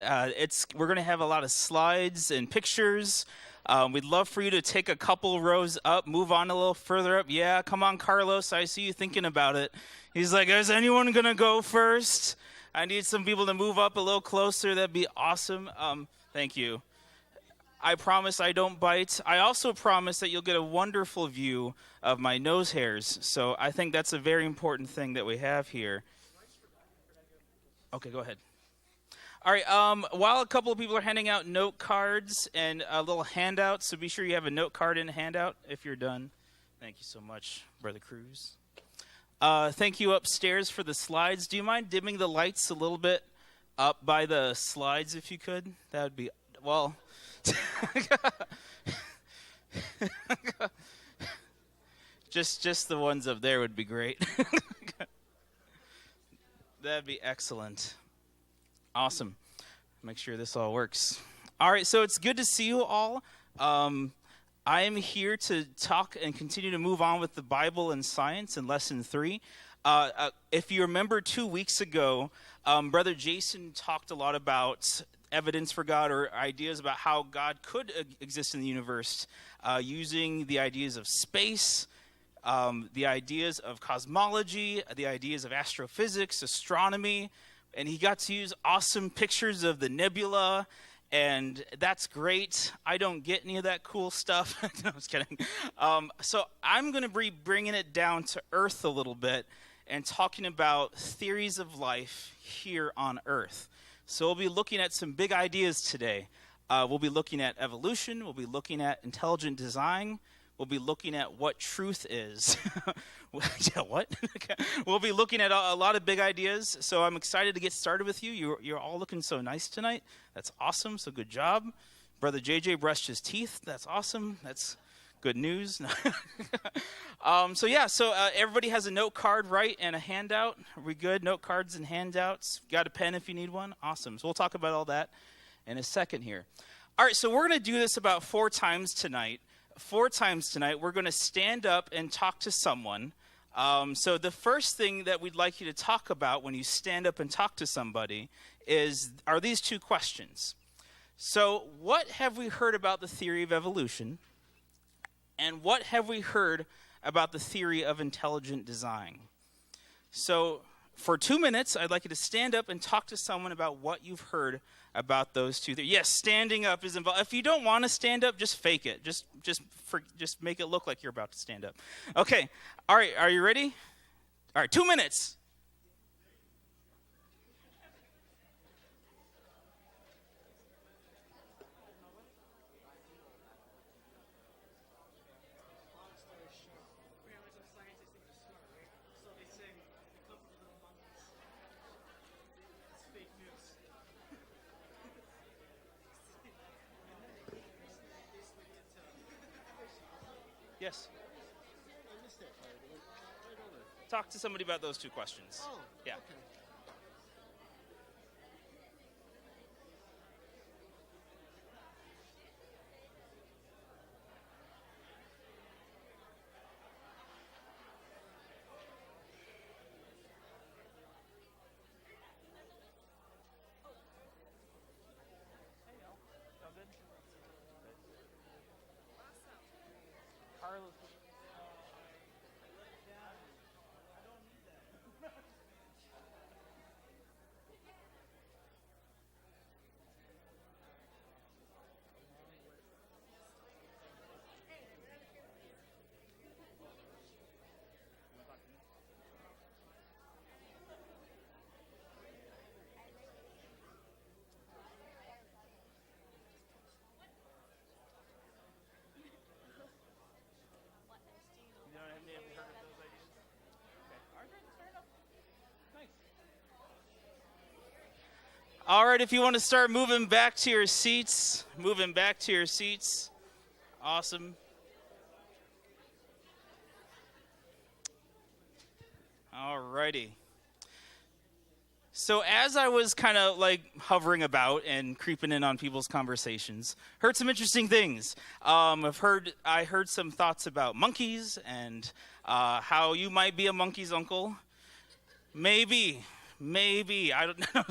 We're going to have a lot of slides and pictures. We'd love for you to take a couple rows up, move on a little further up. Yeah, come on, Carlos. I see you thinking about it. He's like, is anyone going to go first? I need some people to move up a little closer. That'd be awesome. Thank you. I promise I don't bite. I also promise that you'll get a wonderful view of my nose hairs. So I think that's a very important thing that we have here. Okay, go ahead. All right, while a couple of people are handing out note cards and a little handout, so be sure you have a note card and a handout if you're done. Thank you so much, Brother Cruz. Thank you upstairs for the slides. Do you mind dimming the lights a little bit up by the slides if you could? That would be, well... just the ones up there would be great. That'd be excellent. Awesome. Make sure this all works. All right, so it's good to see you all. I am here to talk and continue to move on with the Bible and science in Lesson 3. If you remember 2 weeks ago, Brother Jason talked a lot about evidence for God, or ideas about how God could exist in the universe, using the ideas of space, the ideas of cosmology, the ideas of astrophysics, astronomy, and he got to use awesome pictures of the nebula, and that's great. I don't get any of that cool stuff. No, I was kidding. So I'm going to be bringing it down to earth a little bit and talking about theories of life here on earth. So we'll be looking at some big ideas today. We'll be looking at evolution. We'll be looking at intelligent design. We'll be looking at what truth is. Yeah, what? We'll be looking at a lot of big ideas. So I'm excited to get started with you. You're all looking so nice tonight. That's awesome. So good job. Brother JJ brushed his teeth. That's awesome. That's good news. So everybody has a note card, right, and a handout. Are we good? Note cards and handouts. Got a pen if you need one? Awesome. So we'll talk about all that in a second here. All right, so we're going to do this about 4 times tonight. 4 times tonight, we're going to stand up and talk to someone. So the first thing that we'd like you to talk about when you stand up and talk to somebody are these 2 questions. So what have we heard about the theory of evolution? And what have we heard about the theory of intelligent design? So for 2 minutes, I'd like you to stand up and talk to someone about what you've heard about those 2 things. Yes, standing up is involved. If you don't want to stand up, just fake it. Just make it look like you're about to stand up. Okay. All right. Are you ready? All right. 2 minutes. Yes. Talk to somebody about those 2 questions. Oh, yeah. Okay. Carlos. All right, if you want to start moving back to your seats, Awesome. All righty. So as I was kind of like hovering about and creeping in on people's conversations, heard some interesting things. I heard some thoughts about monkeys and how you might be a monkey's uncle. Maybe. Maybe. I don't know.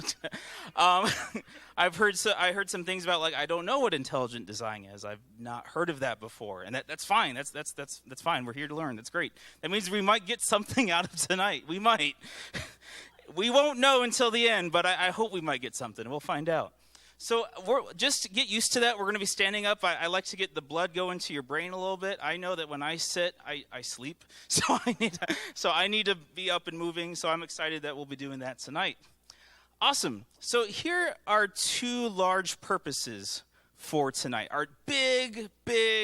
I heard some things about, like, I don't know what intelligent design is. I've not heard of that before. And that's fine. That's fine. We're here to learn. That's great. That means we might get something out of tonight. We might. We won't know until the end, but I hope we might get something. We'll find out. So just to get used to that, we're going to be standing up. I like to get the blood going to your brain a little bit. I know that when I sit, I sleep. So I need to be up and moving. So I'm excited that we'll be doing that tonight. Awesome. So here are two large purposes for tonight. Our big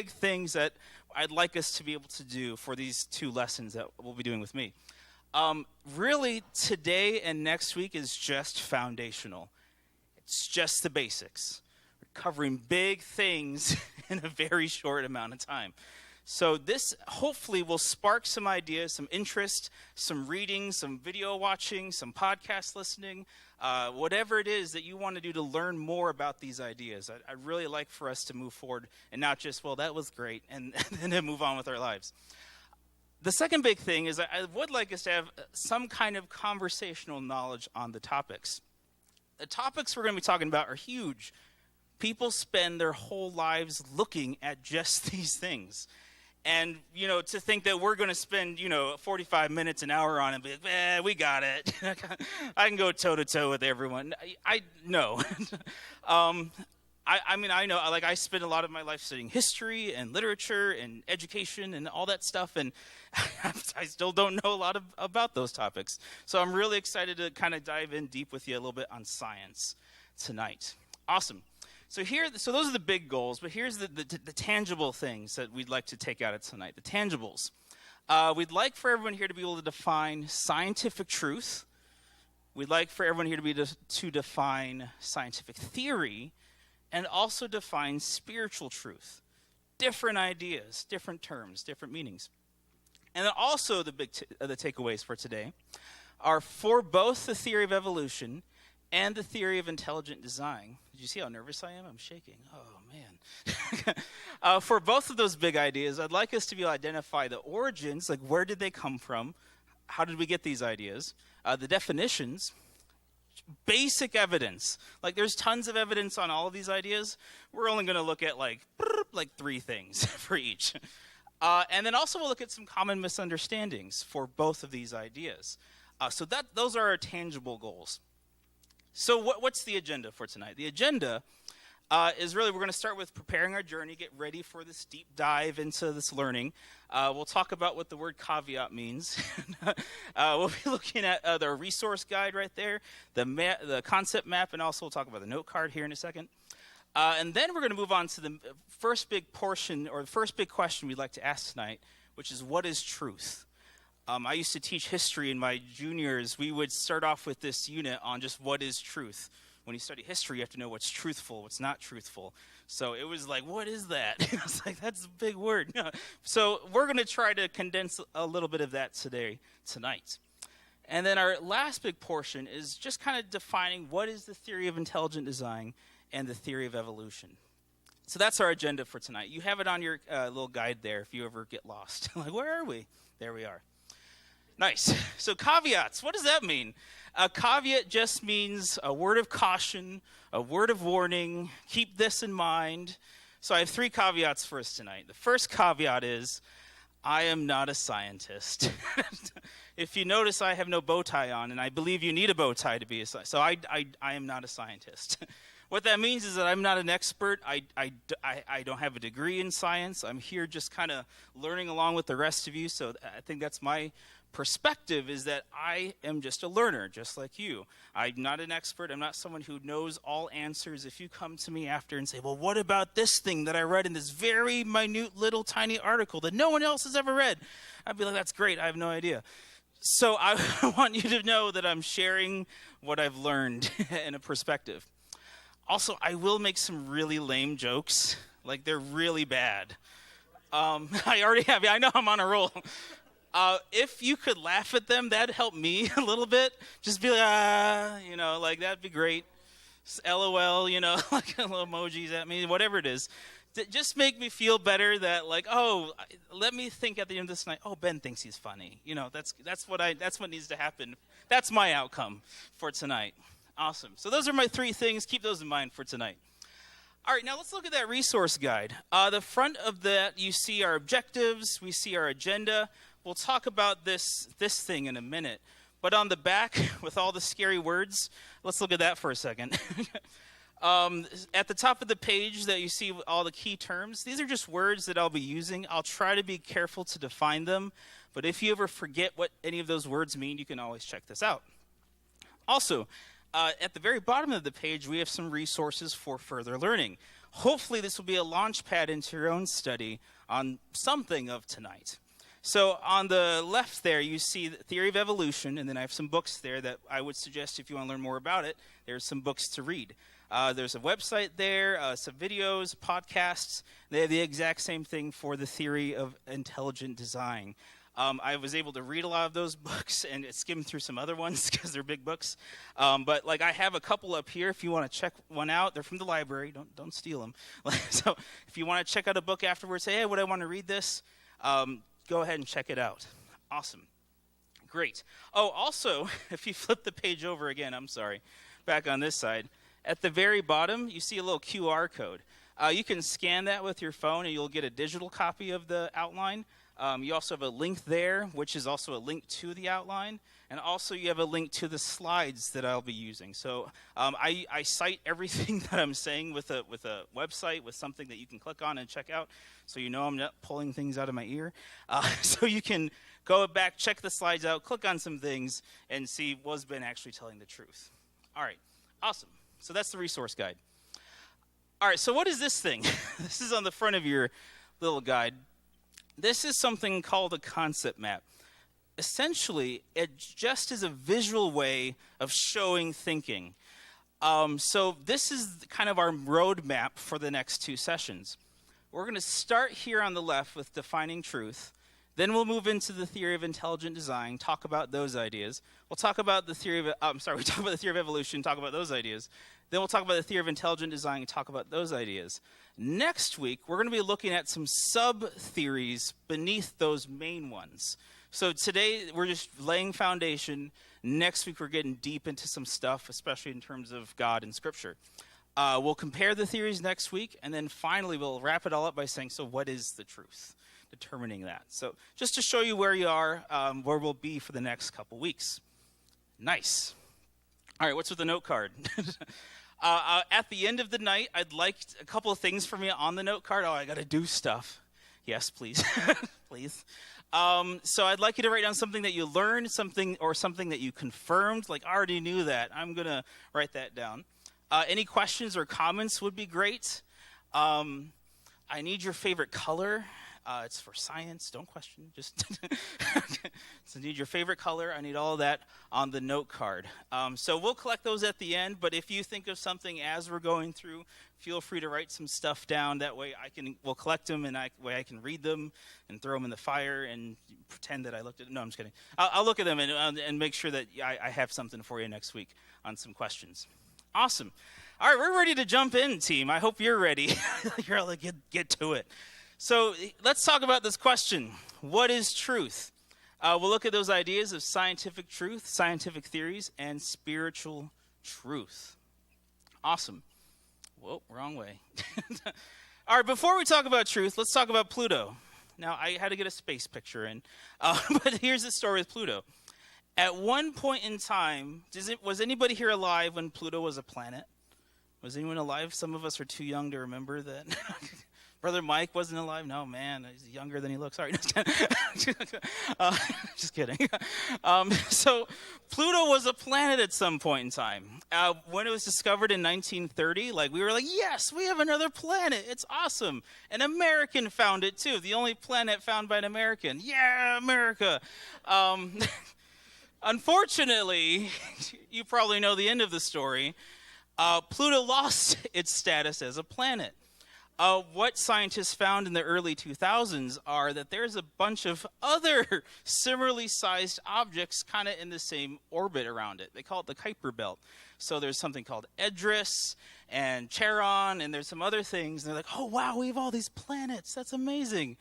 things that I'd like us to be able to do for these two lessons that we'll be doing with me. Really, today and next week is just foundational. It's just the basics. We're covering big things in a very short amount of time. So this hopefully will spark some ideas, some interest, some reading, some video watching, some podcast listening, whatever it is that you want to do to learn more about these ideas. I'd really like for us to move forward and not just, well, that was great, and then move on with our lives. The second big thing is I would like us to have some kind of conversational knowledge on the topics. The topics we're going to be talking about are huge. People spend their whole lives looking at just these things. And, to think that we're going to spend, 45 minutes, an hour on it, and be like, we got it. I can go toe-to-toe with everyone. I know. I know, like, I spend a lot of my life studying history and literature and education and all that stuff, and I still don't know a lot about those topics. So I'm really excited to kind of dive in deep with you a little bit on science tonight. Awesome. So those are the big goals, but here's the tangible things that we'd like to take out of tonight, the tangibles. We'd like for everyone here to be able to define scientific truth. We'd like for everyone here to define scientific theory, and also define spiritual truth. Different ideas, different terms, different meanings. And then also the takeaways for today are for both the theory of evolution and the theory of intelligent design. Did you see how nervous I am? I'm shaking. Oh, man. For both of those big ideas, I'd like us to be able to identify the origins, like where did they come from? How did we get these ideas? The definitions, basic evidence. Like, there's tons of evidence on all of these ideas. We're only going to look at like 3 things for each. And then also we'll look at some common misunderstandings for both of these ideas. So those are our tangible goals. So what's the agenda for tonight? The agenda is really, we're going to start with preparing our journey, get ready for this deep dive into this learning. We'll talk about what the word caveat means. We'll be looking at the resource guide right there, the concept map, and also we'll talk about the note card here in a second. And then we're going to move on to the first big portion, or the first big question we'd like to ask tonight, which is, what is truth? I used to teach history in my juniors. We would start off with this unit on just what is truth. When you study history, you have to know what's truthful, what's not truthful. So it was like, what is that? I was like, that's a big word. So we're going to try to condense a little bit of that tonight. And then our last big portion is just kind of defining what is the theory of intelligent design and the theory of evolution. So that's our agenda for tonight. You have it on your little guide there if you ever get lost. Like, where are we? There we are. Nice. So caveats, what does that mean? A caveat just means a word of caution, a word of warning, keep this in mind. So I have 3 caveats for us tonight. The first caveat is, I am not a scientist. If you notice, I have no bow tie on, and I believe you need a bow tie to be a scientist. So I am not a scientist. What that means is that I'm not an expert. I don't have a degree in science. I'm here just kind of learning along with the rest of you. So I think that's my perspective, is that I am just a learner, just like you. I'm not an expert. I'm not someone who knows all answers. If you come to me after and say, well, what about this thing that I read in this very minute little tiny article that no one else has ever read? I'd be like, that's great. I have no idea. So I want you to know that I'm sharing what I've learned in a perspective. Also, I will make some really lame jokes. Like, they're really bad. I already have. I know I'm on a roll. If you could laugh at them, that'd help me a little bit. Just be like, like, that'd be great. Just LOL, like little emojis at me, whatever it is. just make me feel better that like, oh, let me think at the end of this night, oh, Ben thinks he's funny. That's what needs to happen. That's my outcome for tonight. Awesome. So those are my 3 things. Keep those in mind for tonight. All right, now let's look at that resource guide. The front of that, you see our objectives. We see our agenda. We'll talk about this thing in a minute. But on the back, with all the scary words, let's look at that for a second. At the top of the page that you see all the key terms, these are just words that I'll be using. I'll try to be careful to define them. But if you ever forget what any of those words mean, you can always check this out. Also, at the very bottom of the page, we have some resources for further learning. Hopefully, this will be a launch pad into your own study on something of tonight. So on the left there, you see the theory of evolution, and then I have some books there that I would suggest if you want to learn more about it, there's some books to read. There's a website there, some videos, podcasts. They have the exact same thing for the theory of intelligent design. I was able to read a lot of those books and skim through some other ones because they're big books. But like I have a couple up here if you want to check one out. They're from the library. Don't steal them. So if you want to check out a book afterwards, say, hey, would I want to read this? Go ahead and check it out. Awesome. Great. Oh, also, if you flip the page over again, I'm sorry, back on this side, at the very bottom, you see a little QR code. You can scan that with your phone, and you'll get a digital copy of the outline. You also have a link there, which is also a link to the outline. And also you have a link to the slides that I'll be using. So I cite everything that I'm saying with a website, with something that you can click on and check out. So you know I'm not pulling things out of my ear. So you can go back, check the slides out, click on some things, and see was Ben actually telling the truth. All right, awesome. So that's the resource guide. All right, so what is this thing? This is on the front of your little guide. This is something called a concept map. Essentially, it just is a visual way of showing thinking. So this is kind of our roadmap for the next 2 sessions. We're going to start here on the left with defining truth. Then we'll move into the theory of intelligent design, talk about those ideas. We'll talk about the theory of, we talk about the theory of evolution, talk about those ideas. Then we'll talk about the theory of intelligent design and talk about those ideas. Next week, we're going to be looking at some sub-theories beneath those main ones. So today, we're just laying foundation. Next week, we're getting deep into some stuff, especially in terms of God and Scripture. We'll compare the theories next week, and then finally, we'll wrap it all up by saying, so what is the truth? Determining that. So just to show you where you are, where we'll be for the next couple weeks. Nice. All right, what's with the note card? At the end of the night, I'd like a couple of things from you on the note card. Oh, I got to do stuff. Yes, please. Please. So I'd like you to write down something that you learned, something that you confirmed, like I already knew that. I'm going to write that down. Any questions or comments would be great. I need your favorite color. It's for science. Don't question. Just so I need your favorite color. I need all of that on the note card. So we'll collect those at the end. But if you think of something as we're going through, feel free to write some stuff down. That way we'll collect them, and I can read them and throw them in the fire and pretend that I looked at them. No, I'm just kidding. I'll look at them and make sure that I have something for you next week on some questions. Awesome. All right, we're ready to jump in, team. I hope you're ready. You're all like, get to it. So let's talk about this question. What is truth? We'll look at those ideas of scientific truth, scientific theories, and spiritual truth. Awesome. Whoa, wrong way. All right, before we talk about truth, let's talk about Pluto. Now, I had to get a space picture in, but here's the story with Pluto. At one point in time, was anybody here alive when Pluto was a planet? Was anyone alive? Some of us are too young to remember that. Brother Mike wasn't alive? No, man, he's younger than he looks. Sorry, just kidding. So Pluto was a planet at some point in time. When it was discovered in 1930, we were like, yes, we have another planet. It's awesome. An American found it, too. The only planet found by an American. Yeah, America. Unfortunately, you probably know the end of the story. Pluto lost its status as a planet. What scientists found in the early 2000s are that there's a bunch of other similarly sized objects kind of in the same orbit around it. They call it the Kuiper Belt. So there's something called Edris, and Charon, and there's some other things. And they're like, oh, wow, we have all these planets. That's amazing.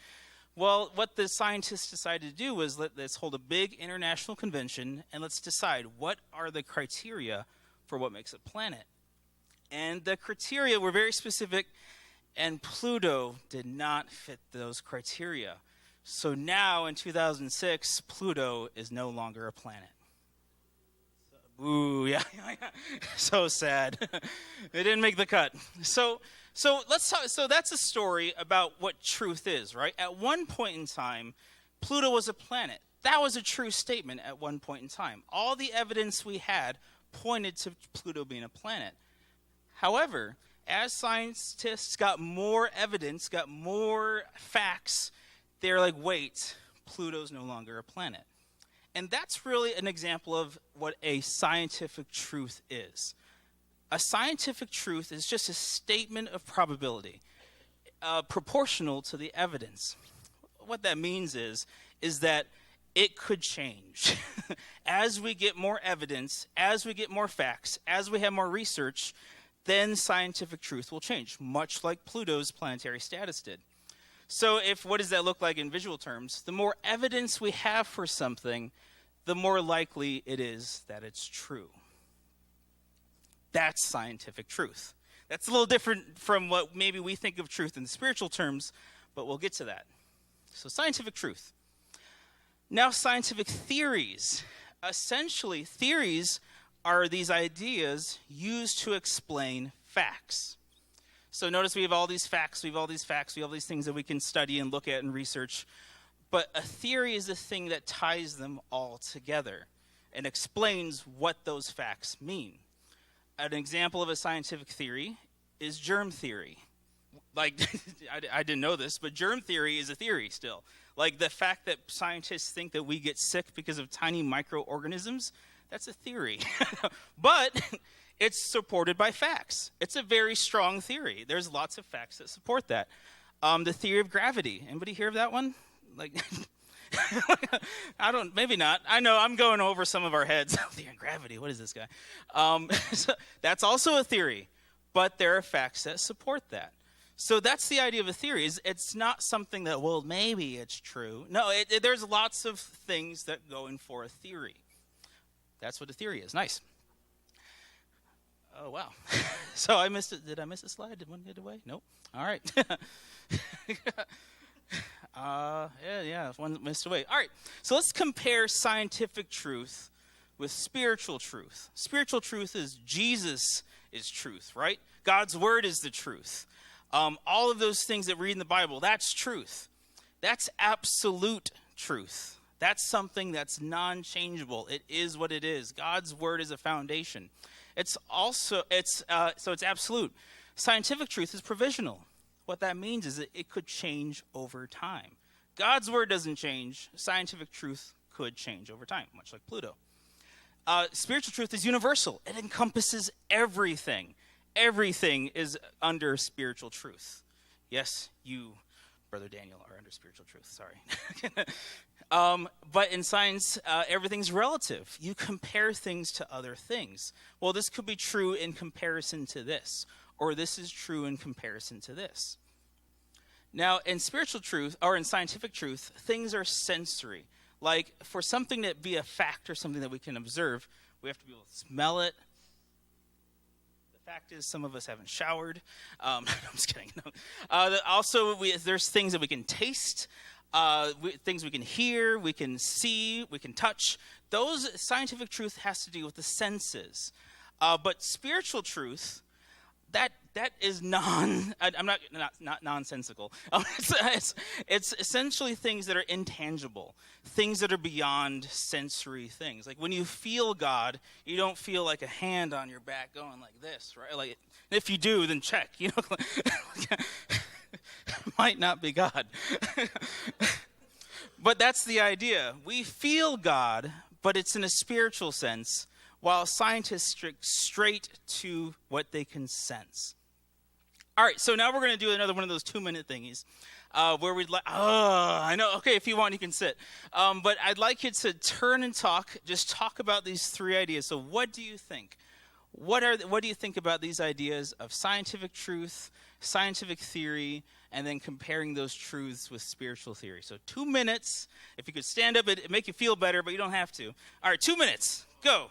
Well, what the scientists decided to do was let's hold a big international convention, and let's decide what are the criteria for what makes a planet. And the criteria were very specific, and Pluto did not fit those criteria. So now, in 2006, Pluto is no longer a planet. Ooh, yeah. So sad. They didn't make the cut. So let's talk. So that's a story about what truth is, right? At one point in time, Pluto was a planet. That was a true statement at one point in time. All the evidence we had pointed to Pluto being a planet. However, as scientists got more evidence, got more facts, they're like, wait, Pluto's no longer a planet. And that's really an example of what a scientific truth is. A scientific truth is just a statement of probability, proportional to the evidence. What that means is that it could change. As we get more evidence, as we get more facts, as we have more research, then scientific truth will change, much like Pluto's planetary status did. So what does that look like in visual terms? The more evidence we have for something, the more likely it is that it's true. That's scientific truth. That's a little different from what maybe we think of truth in spiritual terms, but we'll get to that. So scientific truth. Now scientific theories. Essentially, theories are these ideas used to explain facts. So notice we have all these facts, we have all these things that we can study and look at and research. But a theory is a thing that ties them all together and explains what those facts mean. An example of a scientific theory is germ theory. Like, I didn't know this, but germ theory is a theory still. Like the fact that scientists think that we get sick because of tiny microorganisms, that's a theory. But it's supported by facts. It's a very strong theory. There's lots of facts that support that. The theory of gravity. Anybody hear of that one? Like, maybe not. I know I'm going over some of our heads. Theory of gravity, what is this guy? So that's also a theory, but there are facts that support that. So that's the idea of a theory. It's not something that, well, maybe it's true. No, there's lots of things that go in for a theory. That's what a theory is. Nice. Oh, wow. So I missed it. Did I miss a slide? Did one get away? Nope. All right. One missed away. All right. So let's compare scientific truth with spiritual truth. Spiritual truth is Jesus is truth, right? God's word is the truth. All of those things that we read in the Bible, that's truth. That's absolute truth. That's something that's non-changeable. It is what it is. God's word is a foundation. It's absolute. Scientific truth is provisional. What that means is that it could change over time. God's word doesn't change. Scientific truth could change over time, much like Pluto. Spiritual truth is universal. It encompasses everything. Everything is under spiritual truth. Yes, you, Brother Daniel, are under spiritual truth. Sorry. But in science, everything's relative. You compare things to other things. Well, this could be true in comparison to this, or this is true in comparison to this. Now, in spiritual truth, or in scientific truth, things are sensory. Like, for something to be a fact or something that we can observe, we have to be able to smell it. The fact is, some of us haven't showered. I'm just kidding. No. Also, there's things that we can taste, things we can hear, we can see, we can touch. Those scientific truth has to do with the senses. But spiritual truth, that is I'm not nonsensical. It's essentially things that are intangible, things that are beyond sensory things. Like when you feel God, you don't feel like a hand on your back going like this, right? Like if you do, then check. You know, might not be God. But that's the idea. We feel God, but it's in a spiritual sense, while scientists stick straight to what they can sense. All right, so now we're going to do another one of those 2-minute thingies where we'd like, I know, okay, if you want, you can sit. But I'd like you to turn and just talk about these 3 ideas. So what do you think? what do you think about these ideas of scientific truth, scientific theory, and then comparing those truths with spiritual theory? So 2 minutes. If you could stand up, it'd make you feel better, but you don't have to. All right, 2 minutes. Go.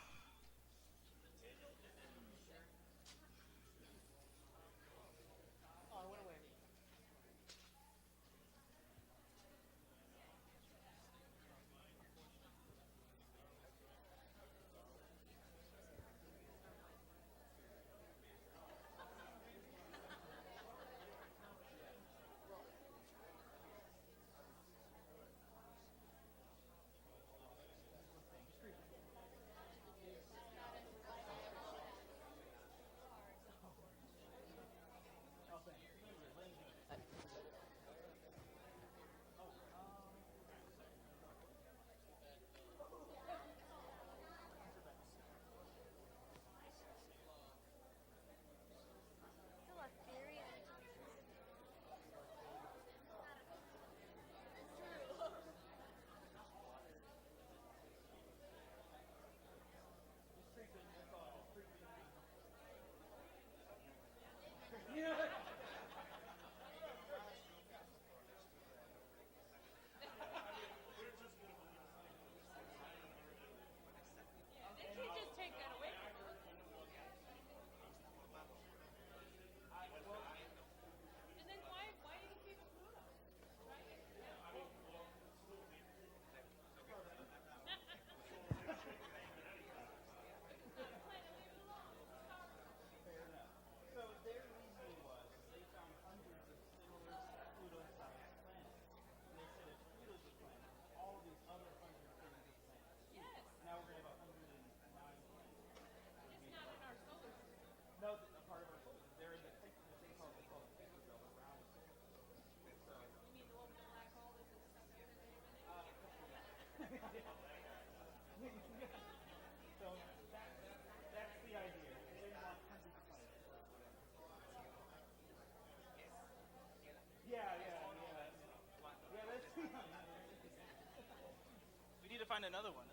Find another one.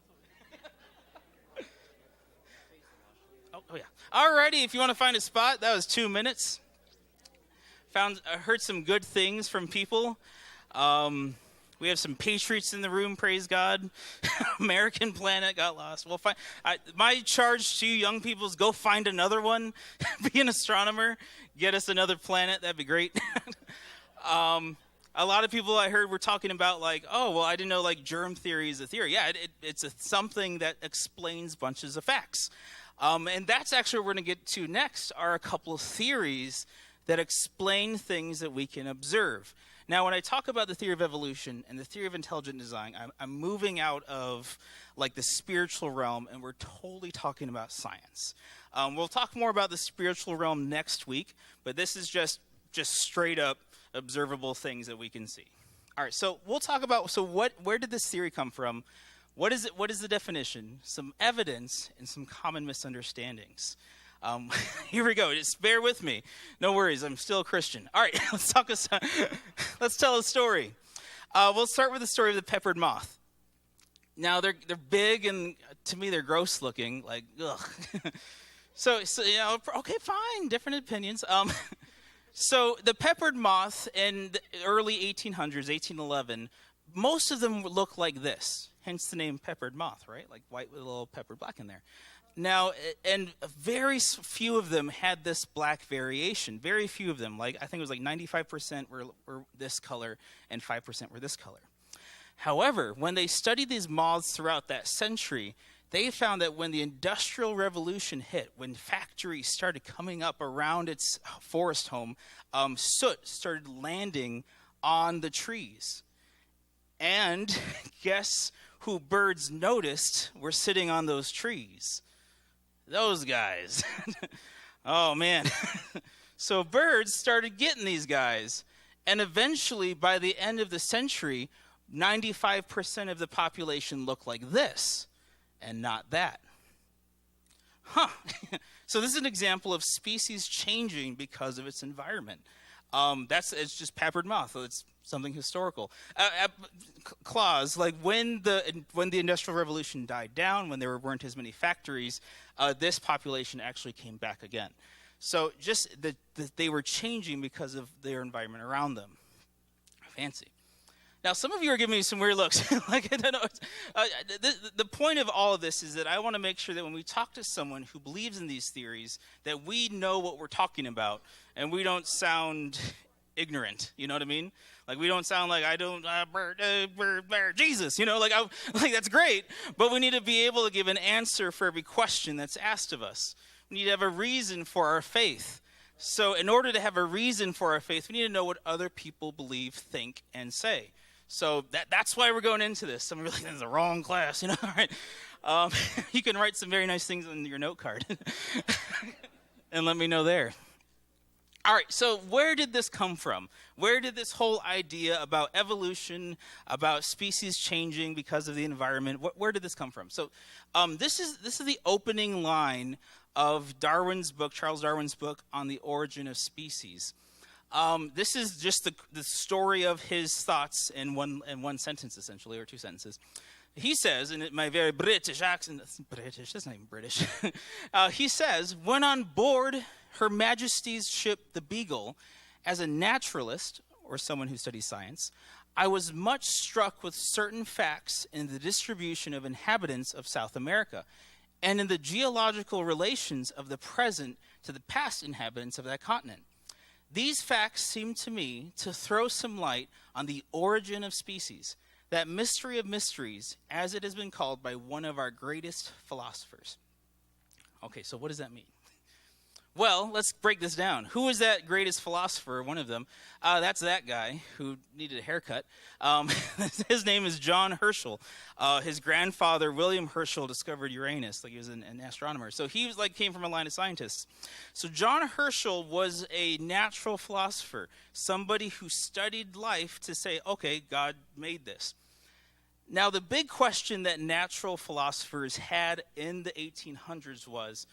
Oh yeah. Alrighty, if you want to find a spot, that was 2 minutes. Heard some good things from people. We have some patriots in the room, praise God. American planet got lost. Well, my charge to you young people is go find another one. Be an astronomer. Get us another planet. That'd be great. A lot of people I heard were talking about like, oh, well, I didn't know like germ theory is a theory. Yeah, it's something that explains bunches of facts. And that's actually what we're going to get to next are a couple of theories that explain things that we can observe. Now, when I talk about the theory of evolution and the theory of intelligent design, I'm moving out of like the spiritual realm, and we're totally talking about science. We'll talk more about the spiritual realm next week, but this is just straight up observable things that we can see. All right, so we'll talk about, where did this theory come from? What is it? What is the definition? Some evidence and some common misunderstandings. Here we go. Just bear with me. No worries. I'm still a Christian. All right, let's tell a story. We'll start with the story of the peppered moth. Now, they're big, and to me, they're gross looking. Like, ugh. So you know, okay, fine. Different opinions. So the peppered moth in the early 1800s, 1811, most of them look like this, hence the name peppered moth, right? Like white with a little peppered black in there. Now, and very few of them had this black variation. Very few of them. Like I think it was like 95% were this color and 5% were this color. However, when they studied these moths throughout that century, they found that when the Industrial Revolution hit, when factories started coming up around its forest home, soot started landing on the trees. And guess who birds noticed were sitting on those trees? Those guys. Oh, man. So birds started getting these guys. And eventually, by the end of the century, 95% of the population looked like this. And not that. So this is an example of species changing because of its environment. It's just peppered moth. So it's something historical. Claws, like when the Industrial Revolution died down, when there weren't as many factories, this population actually came back again. So just that they were changing because of their environment around them. Fancy. Now, some of you are giving me some weird looks. Like, I don't know. The point of all of this is that I want to make sure that when we talk to someone who believes in these theories, that we know what we're talking about, and we don't sound ignorant. You know what I mean? Like, we don't sound like, I don't, Jesus, you know, like that's great, but we need to be able to give an answer for every question that's asked of us. We need to have a reason for our faith. So in order to have a reason for our faith, we need to know what other people believe, think, and say. So that's why we're going into this. Some of you are like, this is the wrong class, you know? All right. You can write some very nice things on your note card and let me know there. All right, so where did this come from? Where did this whole idea about evolution, about species changing because of the environment, where did this come from? So this is the opening line of Darwin's book, Charles Darwin's book on the origin of species. This is just the story of his thoughts in one sentence, essentially, or two sentences. He says, in my very British accent, that's not even British. He says, when on board Her Majesty's ship, the Beagle, as a naturalist, or someone who studies science, I was much struck with certain facts in the distribution of inhabitants of South America, and in the geological relations of the present to the past inhabitants of that continent. These facts seem to me to throw some light on the origin of species, that mystery of mysteries, as it has been called by one of our greatest philosophers. Okay, so what does that mean? Well, let's break this down. Who is that greatest philosopher? One of them. That's that guy who needed a haircut. His name is John Herschel. His grandfather, William Herschel, discovered Uranus. Like, he was an astronomer. So he came from a line of scientists. So John Herschel was a natural philosopher, somebody who studied life to say, okay, God made this. Now, the big question that natural philosophers had in the 1800s was,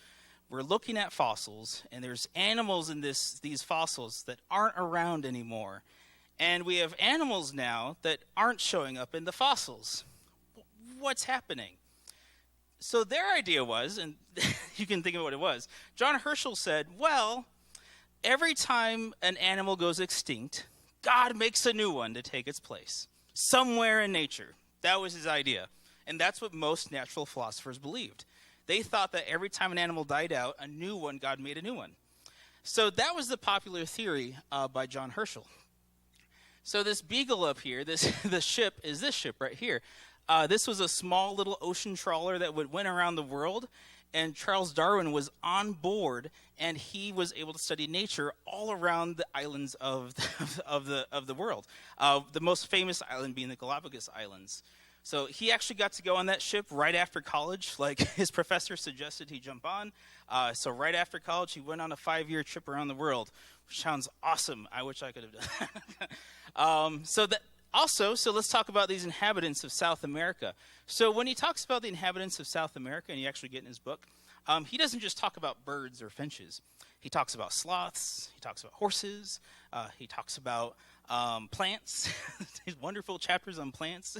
we're looking at fossils, and there's animals in these fossils that aren't around anymore. And we have animals now that aren't showing up in the fossils. What's happening? So their idea was, and you can think of what it was, John Herschel said, well, every time an animal goes extinct, God makes a new one to take its place, somewhere in nature. That was his idea. And that's what most natural philosophers believed. They thought that every time an animal died out, a new one, God made a new one. So that was the popular theory by John Herschel. So this Beagle up here, the ship, is this ship right here. This was a small little ocean trawler that went around the world, and Charles Darwin was on board, and he was able to study nature all around the islands of the world. The most famous island being the Galapagos Islands. So he actually got to go on that ship right after college. Like, his professor suggested he jump on. So right after college, he went on a 5-year trip around the world, which sounds awesome. I wish I could have done. So let's talk about these inhabitants of South America. So when he talks about the inhabitants of South America, and you actually get in his book, he doesn't just talk about birds or finches. He talks about sloths. He talks about horses. He talks about plants. These wonderful chapters on plants.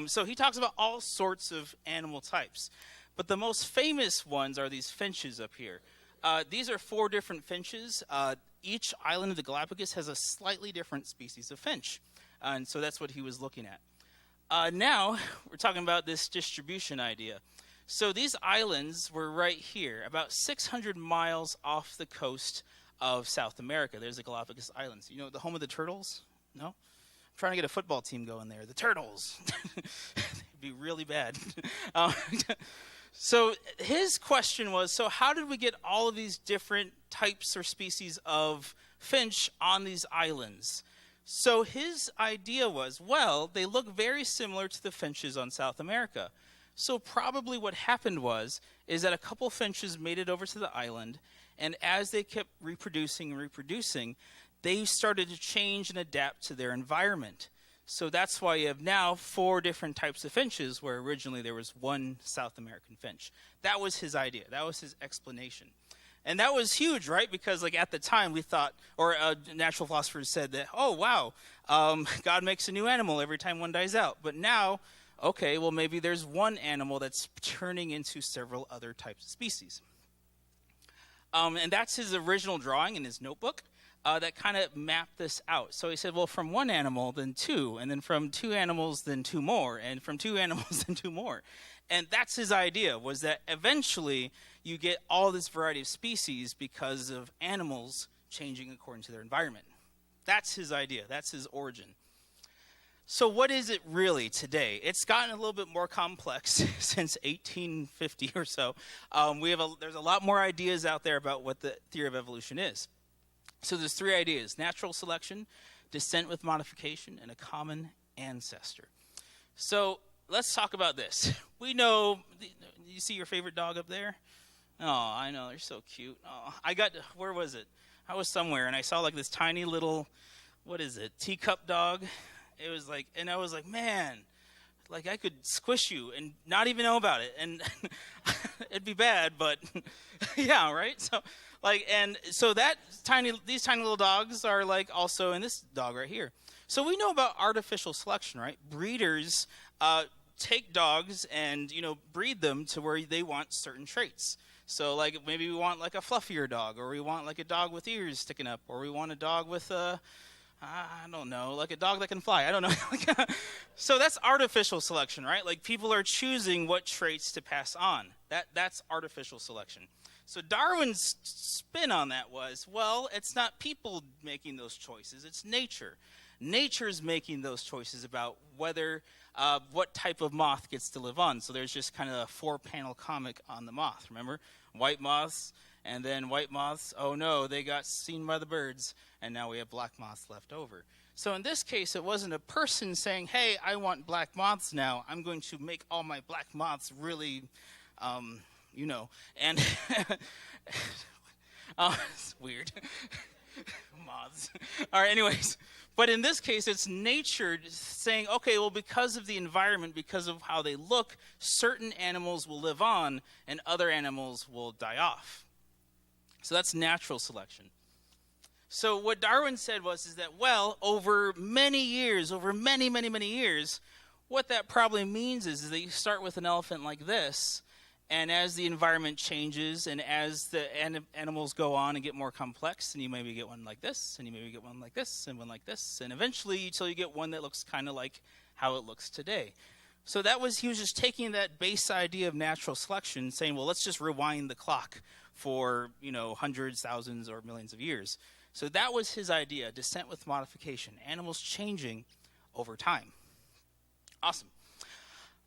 So he talks about all sorts of animal types. But the most famous ones are these finches up here. These are 4 different finches. Each island of the Galapagos has a slightly different species of finch. And so that's what he was looking at. Now, we're talking about this distribution idea. So these islands were right here, about 600 miles off the coast of South America. There's the Galapagos Islands. You know, the home of the turtles? No? I'm trying to get a football team going there. The turtles. It'd be really bad. So his question was, so how did we get all of these different types or species of finch on these islands? So his idea was, well, they look very similar to the finches on South America. So probably what happened is that a couple finches made it over to the island, and as they kept reproducing, they started to change and adapt to their environment. So that's why you have now 4 different types of finches, where originally there was 1 South American finch. That was his idea. That was his explanation. And that was huge, right? Because like at the time we thought, or natural philosophers said that, oh, wow, God makes a new animal every time one dies out. But now, okay, well, maybe there's one animal that's turning into several other types of species. And that's his original drawing in his notebook that kind of mapped this out. So he said, well, from one animal, then two, and then from two animals, then two more, and from two animals, then two more. And that's his idea, was that eventually you get all this variety of species because of animals changing according to their environment. That's his idea. That's his origin. So what is it really today? It's gotten a little bit more complex since 1850 or so. There's a lot more ideas out there about what the theory of evolution is. So there's three ideas: natural selection, descent with modification, and a common ancestor. So let's talk about this. We know, you see your favorite dog up there? Oh, I know, they're so cute. Oh, where was it? I was somewhere, and I saw like this tiny little, teacup dog. It was like, and I was like, man, like I could squish you and not even know about it, and it'd be bad, but yeah, right? So these tiny little dogs are like also in this dog right here. So we know about artificial selection, right? Breeders take dogs and, breed them to where they want certain traits. So like maybe we want like a fluffier dog, or we want like a dog with ears sticking up, or we want a dog with I don't know, like a dog that can fly. I don't know. So that's artificial selection, right? Like people are choosing what traits to pass on. That's artificial selection. So Darwin's spin on that was, well, it's not people making those choices, it's nature. Nature's making those choices about whether, what type of moth gets to live on. So there's just kind of a 4-panel comic on the moth, remember? White moths, and then white moths, oh no, they got seen by the birds, and now we have black moths left over. So in this case, it wasn't a person saying, hey, I want black moths now. I'm going to make all my black moths really, and it's weird. Moths. All right, anyways. But in this case, it's nature saying, okay, well, because of the environment, because of how they look, certain animals will live on and other animals will die off. So that's natural selection. So what Darwin said is that, well, over many years, over many, many, many years, what that probably means is that you start with an elephant like this, and as the environment changes and as the animals go on and get more complex, and you maybe get one like this, and you maybe get one like this, and one like this, and eventually until you get one that looks kind of like how it looks today. So he was just taking that base idea of natural selection, saying, well, let's just rewind the clock for, hundreds, thousands, or millions of years. So that was his idea, descent with modification, animals changing over time. Awesome.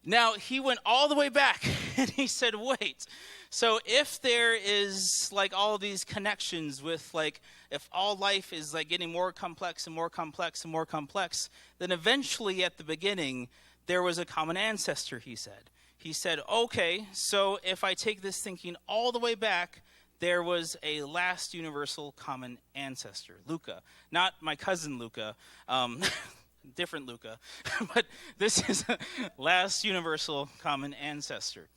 Now, he went all the way back, and he said, wait, so if there is, like, all these connections with, like, if all life is, like, getting more complex and more complex and more complex, then eventually at the beginning, there was a common ancestor, he said. He said, okay, so if I take this thinking all the way back, there was a last universal common ancestor, Luca. Not my cousin Luca, different Luca, but this is a last universal common ancestor.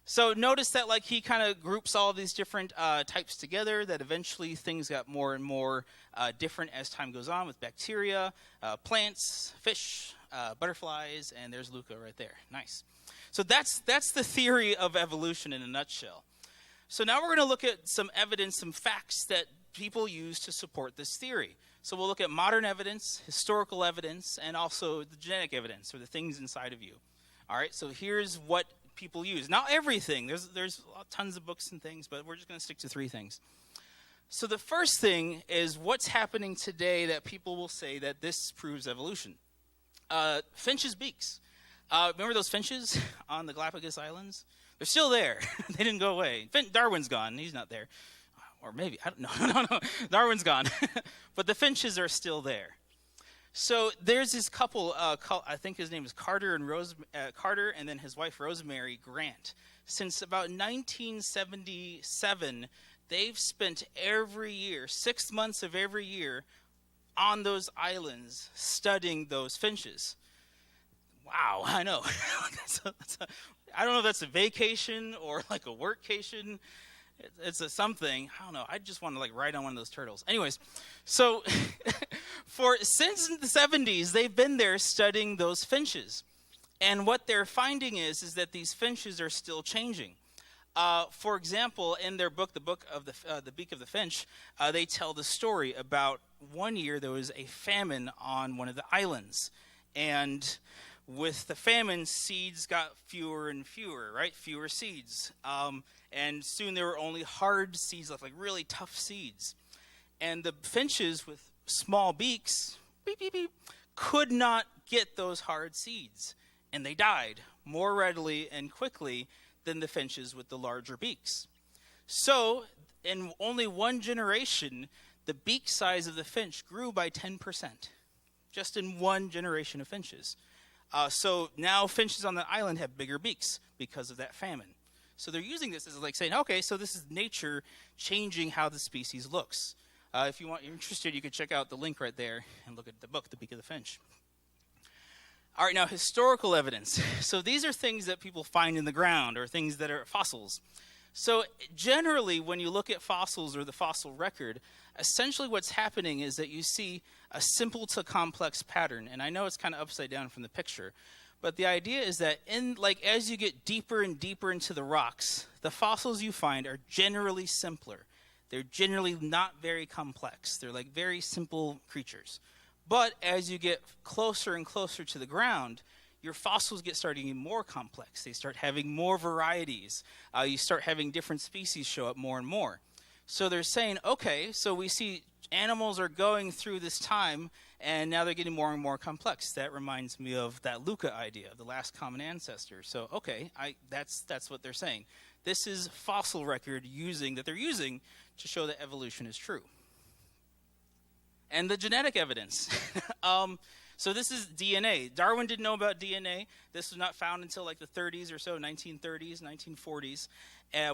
So notice that like he kind of groups all of these different types together, that eventually things got more and more different as time goes on with bacteria, plants, fish, butterflies, and there's Luca right there. Nice. So that's the theory of evolution in a nutshell. So now we're going to look at some evidence, some facts that people use to support this theory. So we'll look at modern evidence, historical evidence, and also the genetic evidence, or the things inside of you. All right, so here's what people use. Not everything. There's tons of books and things, but we're just going to stick to 3 things. So the first thing is what's happening today that people will say that this proves evolution. Finches' beaks. Remember those finches on the Galapagos Islands? They're still there. They didn't go away. Darwin's gone. He's not there. Or maybe, I don't know. No. Darwin's gone. But the finches are still there. So there's this couple, I think his name is Carter and then his wife Rosemary Grant. Since about 1977, they've spent every year, 6 months of every year, on those islands studying those finches. Wow, I know. I don't know if that's a vacation or like a workcation. It's a something. I don't know. I just want to like ride on one of those turtles. Anyways, so since the 70s, they've been there studying those finches. And what they're finding is that these finches are still changing. For example, in their book, the book of the Beak of the Finch, they tell the story about one year there was a famine on one of the islands. And with the famine, seeds got fewer and fewer, right? Fewer seeds. And soon there were only hard seeds left, like really tough seeds. And the finches with small beaks, beep, beep, beep, could not get those hard seeds. And they died more readily and quickly than the finches with the larger beaks. So, in only one generation, the beak size of the finch grew by 10%. Just in one generation of finches. So now finches on the island have bigger beaks because of that famine. So they're using this as like saying, okay, so this is nature changing how the species looks. If you're interested, you can check out the link right there and look at the book, The Beak of the Finch. All right, now historical evidence. So these are things that people find in the ground or things that are fossils. So generally, when you look at fossils or the fossil record, essentially what's happening is that you see a simple to complex pattern. And I know it's kind of upside down from the picture, but the idea is that as you get deeper and deeper into the rocks, the fossils you find are generally simpler. They're generally not very complex. They're like very simple creatures. But as you get closer and closer to the ground, your fossils start getting more complex. They start having more varieties. You start having different species show up more and more. So they're saying, okay, so we see animals are going through this time, and now they're getting more and more complex. That reminds me of that Luca idea, the last common ancestor. So, okay, that's what they're saying. This is fossil record that they're using to show that evolution is true. And the genetic evidence. So this is DNA. Darwin didn't know about DNA. This was not found until like the 30s or so, 1930s, 1940s,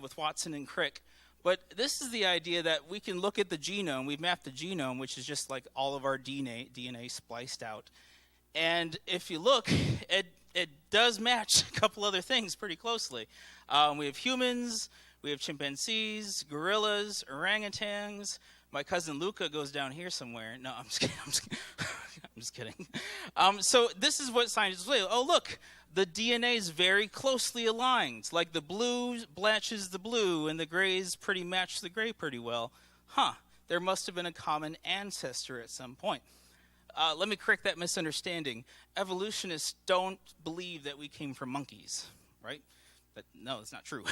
with Watson and Crick. But this is the idea that we can look at the genome. We've mapped the genome, which is just like all of our DNA spliced out. And if you look, it does match a couple other things pretty closely. We have humans, we have chimpanzees, gorillas, orangutans. My cousin Luca goes down here somewhere. No, I'm just kidding. I'm just kidding. So this is what scientists say. Oh, look, the DNA is very closely aligned. Like the blue matches the blue, and the grays match the gray pretty well. There must have been a common ancestor at some point. Let me correct that misunderstanding. Evolutionists don't believe that we came from monkeys, right? But no, it's not true.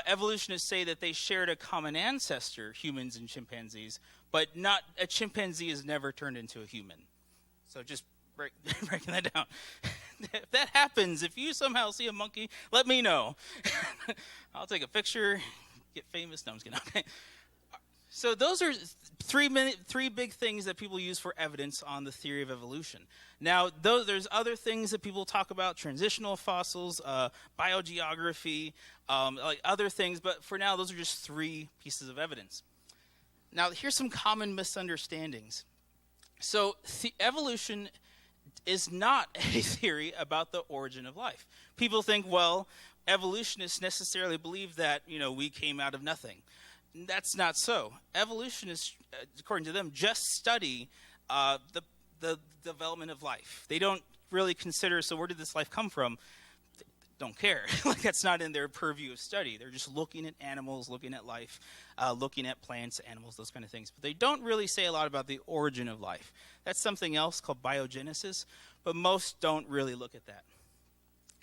Evolutionists say that they shared a common ancestor, humans and chimpanzees, but not a chimpanzee has never turned into a human. So just breaking that down. If that happens, if you somehow see a monkey, let me know. I'll take a picture, get famous. No, I'm just kidding. Okay. So those are three big things that people use for evidence on the theory of evolution. Now, there's other things that people talk about, transitional fossils, biogeography, like other things, but for now, those are just three pieces of evidence. Now, here's some common misunderstandings. So evolution is not a theory about the origin of life. People think, well, evolutionists necessarily believe that, we came out of nothing. That's not so. Evolutionists, according to them, just study the development of life. They don't really consider, so where did this life come from? They don't care. Like that's not in their purview of study. They're just looking at animals, looking at life, looking at plants, animals, those kind of things. But they don't really say a lot about the origin of life. That's something else called biogenesis, but most don't really look at that.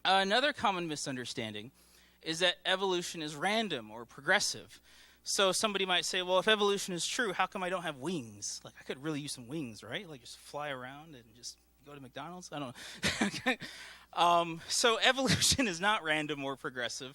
Another common misunderstanding is that evolution is random or progressive. So somebody might say, well, if evolution is true, how come I don't have wings? Like, I could really use some wings, right? Like, just fly around and just go to McDonald's? I don't know. So evolution is not random or progressive.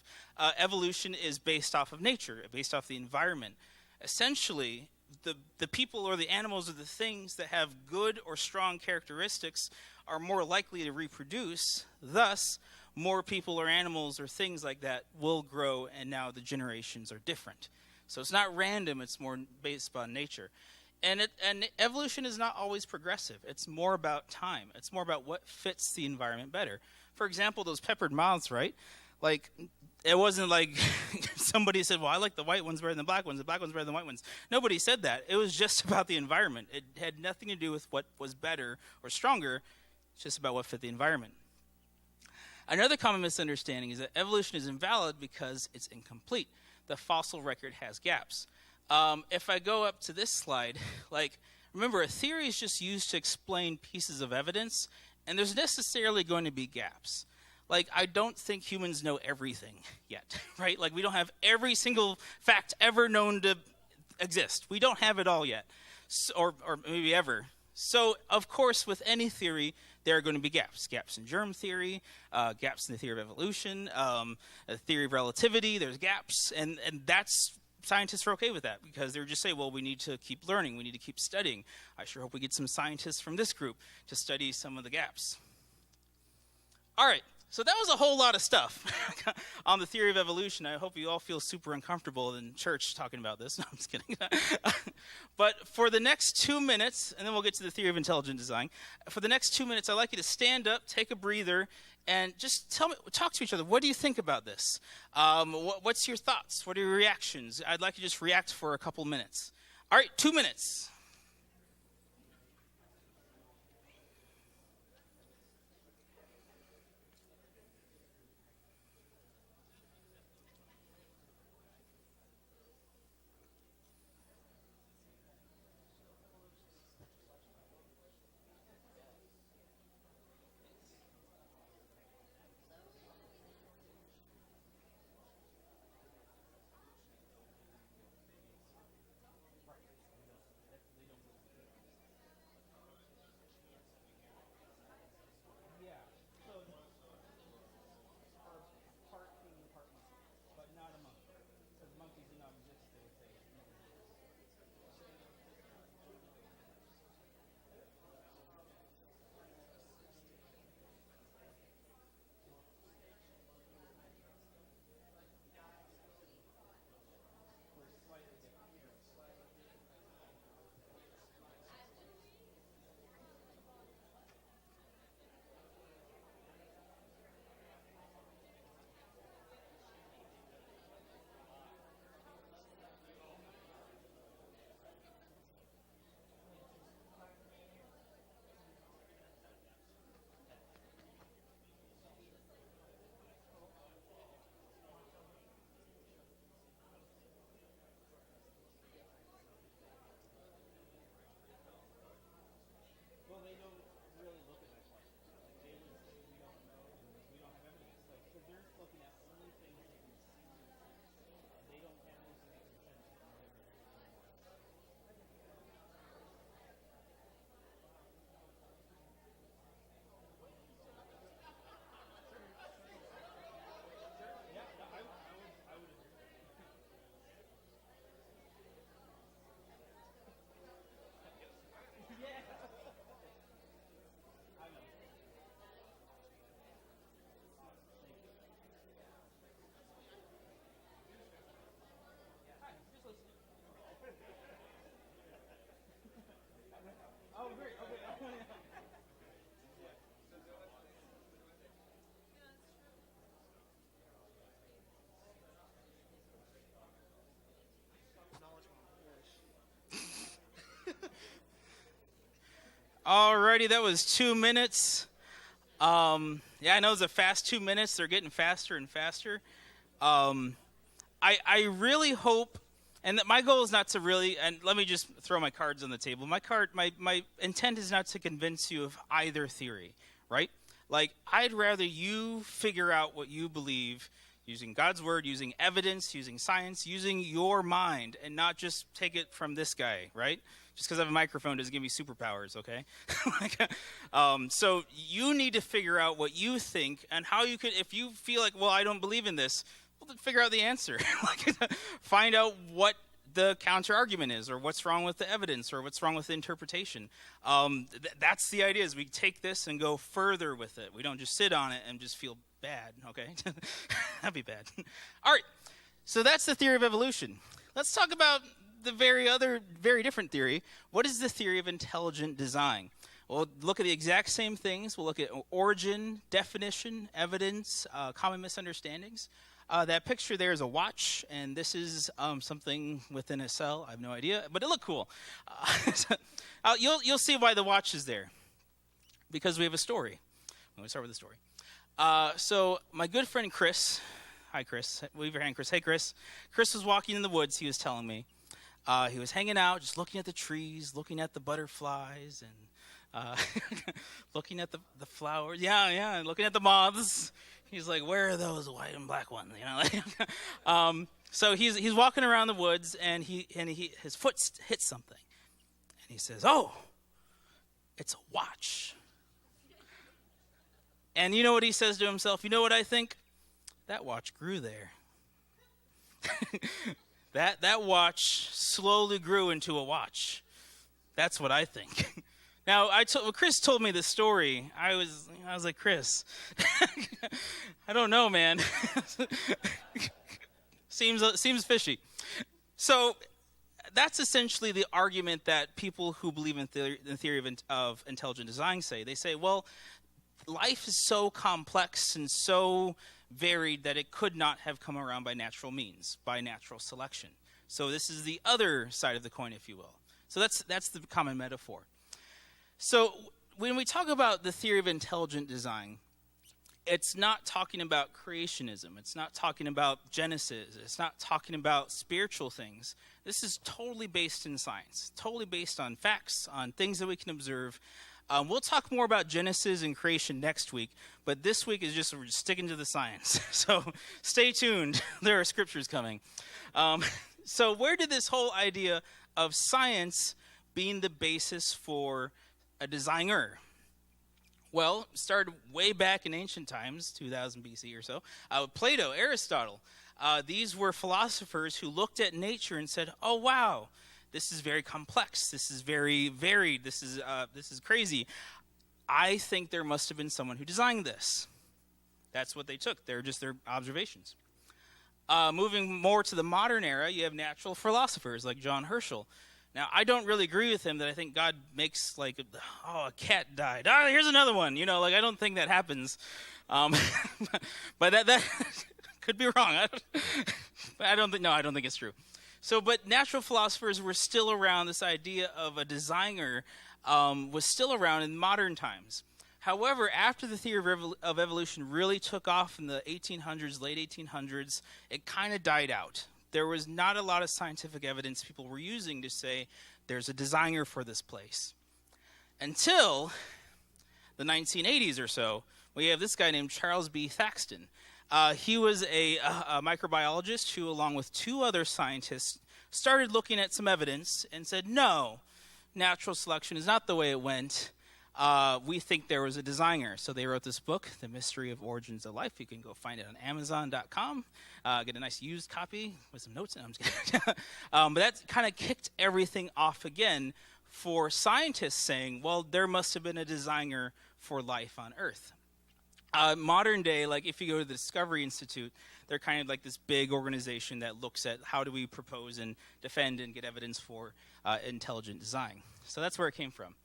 Evolution is based off of nature, based off the environment. Essentially, the people or the animals or the things that have good or strong characteristics are more likely to reproduce. Thus, more people or animals or things like that will grow, and now the generations are different. So it's not random, it's more based on nature. And evolution is not always progressive. It's more about time. It's more about what fits the environment better. For example, those peppered moths, right? Like, it wasn't like somebody said, well, I like the white ones better than the black ones better than the white ones. Nobody said that. It was just about the environment. It had nothing to do with what was better or stronger. It's just about what fit the environment. Another common misunderstanding is that evolution is invalid because it's incomplete. The fossil record has gaps. If I go up to this slide, remember, a theory is just used to explain pieces of evidence, and there's necessarily going to be gaps. I don't think humans know everything yet, right? We don't have every single fact ever known to exist. We don't have it all yet, or maybe ever. So, of course, with any theory, there are going to be gaps. Gaps in germ theory, gaps in the theory of evolution, the theory of relativity, there's gaps, and that's scientists are okay with that because they're just saying, well, we need to keep learning, we need to keep studying. I sure hope we get some scientists from this group to study some of the gaps. All right, so that was a whole lot of stuff on the theory of evolution. I hope you all feel super uncomfortable in church talking about this. No, I'm just kidding. But for the next 2 minutes, and then we'll get to the theory of intelligent design. For the next 2 minutes, I'd like you to stand up, take a breather, and just talk to each other. What do you think about this? What's your thoughts? What are your reactions? I'd like you to just react for a couple minutes. All right, 2 minutes. Alrighty, that was 2 minutes. Yeah, I know it's a fast 2 minutes. They're getting faster and faster. I really hope, and that my goal is not to really, and let me just throw my cards on the table. My intent is not to convince you of either theory, right? I'd rather you figure out what you believe using God's word, using evidence, using science, using your mind, and not just take it from this guy, right? Just because I have a microphone doesn't give me superpowers, okay? So you need to figure out what you think and how you could, if you feel like, well, I don't believe in this, well, then figure out the answer. Find out what the counter argument is, or what's wrong with the evidence, or what's wrong with the interpretation. That's the idea, is we take this and go further with it. We don't just sit on it and just feel bad, okay? That'd be bad. All right, so that's the theory of evolution. Let's talk about the very different theory. What is the theory of intelligent design? We'll look at the exact same things. We'll look at origin, definition, evidence, common misunderstandings. That picture there is a watch, and this is something within a cell. I have no idea, but it looked cool. You'll see why the watch is there, because we have a story. I'm going to start with the story. So my good friend Chris, hi Chris, wave your hand, Chris. Hey Chris. Chris was walking in the woods. He was telling me he was hanging out, just looking at the trees, looking at the butterflies, and looking at the flowers. Yeah, looking at the moths. He's like, where are those white and black ones? So he's walking around the woods, and his foot hits something, and he says, "Oh, it's a watch." And you know what he says to himself? You know what I think? That watch grew there. that watch slowly grew into a watch. That's what I think. Now, when Chris told me this story, I was like, Chris, I don't know, man. Seems fishy. So that's essentially the argument that people who believe in the theory of intelligent design say. They say, well, life is so complex and so varied that it could not have come around by natural means, by natural selection. So this is the other side of the coin, if you will. So that's the common metaphor. So when we talk about the theory of intelligent design, it's not talking about creationism. It's not talking about Genesis. It's not talking about spiritual things. This is totally based in science, totally based on facts, on things that we can observe. We'll talk more about Genesis and creation next week, but this week is we're just sticking to the science. So stay tuned. There are scriptures coming. So where did this whole idea of science being the basis for a designer? Well, it started way back in ancient times, 2000 BC or so. Plato, Aristotle, these were philosophers who looked at nature and said, oh, wow, this is very complex. This is very varied. This is crazy. I think there must have been someone who designed this. That's what they took. They're just their observations. Moving more to the modern era, you have natural philosophers like John Herschel. Now, I don't really agree with him that I think God makes, a cat died. Here's another one. I don't think that happens. But that could be wrong. I don't think it's true. So, but natural philosophers were still around. This idea of a designer was still around in modern times. However, after the theory of evolution really took off in the 1800s, late 1800s, it kind of died out. There was not a lot of scientific evidence people were using to say there's a designer for this place. Until the 1980s or so, we have this guy named Charles B. Thaxton. He was a microbiologist who, along with two other scientists, started looking at some evidence and said, no, natural selection is not the way it went. We think there was a designer. So they wrote this book, The Mystery of Origins of Life. You can go find it on Amazon.com. Get a nice used copy with some notes in it. I'm just kidding. But that kind of kicked everything off again for scientists saying, well, there must have been a designer for life on Earth. Modern day, if you go to the Discovery Institute, they're kind of like this big organization that looks at how do we propose and defend and get evidence for intelligent design. So that's where it came from.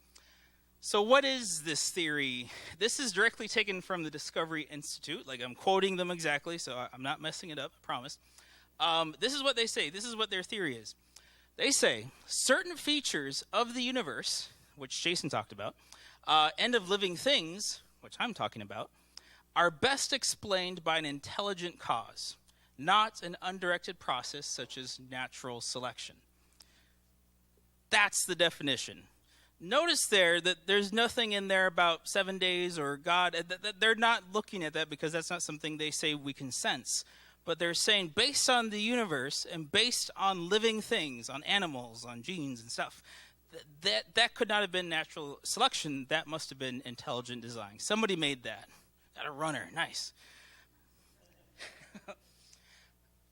So what is this theory? This is directly taken from the Discovery Institute. I'm quoting them exactly, so I'm not messing it up, I promise. This is what they say. This is what their theory is. They say certain features of the universe, which Jason talked about, and of living things, which I'm talking about, are best explained by an intelligent cause, not an undirected process such as natural selection. That's the definition. Notice there that there's nothing in there about 7 days or God. They're not looking at that because that's not something they say we can sense. But they're saying based on the universe and based on living things, on animals, on genes and stuff, that could not have been natural selection. That must have been intelligent design. Somebody made that. Got a runner. Nice.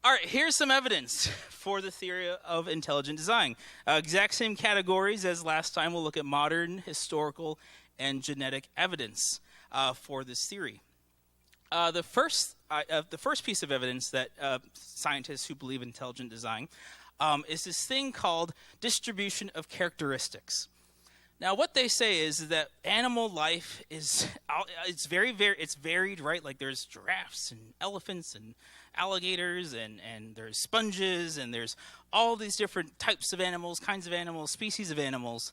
All right, here's some evidence for the theory of intelligent design. Exact same categories as last time. We'll look at modern, historical, and genetic evidence for this theory. The first piece of evidence that scientists who believe in intelligent design is this thing called distribution of characteristics. Now, what they say is that animal life it's varied, right? There's giraffes and elephants and alligators and there's sponges and there's all these different types of animals, kinds of animals, species of animals.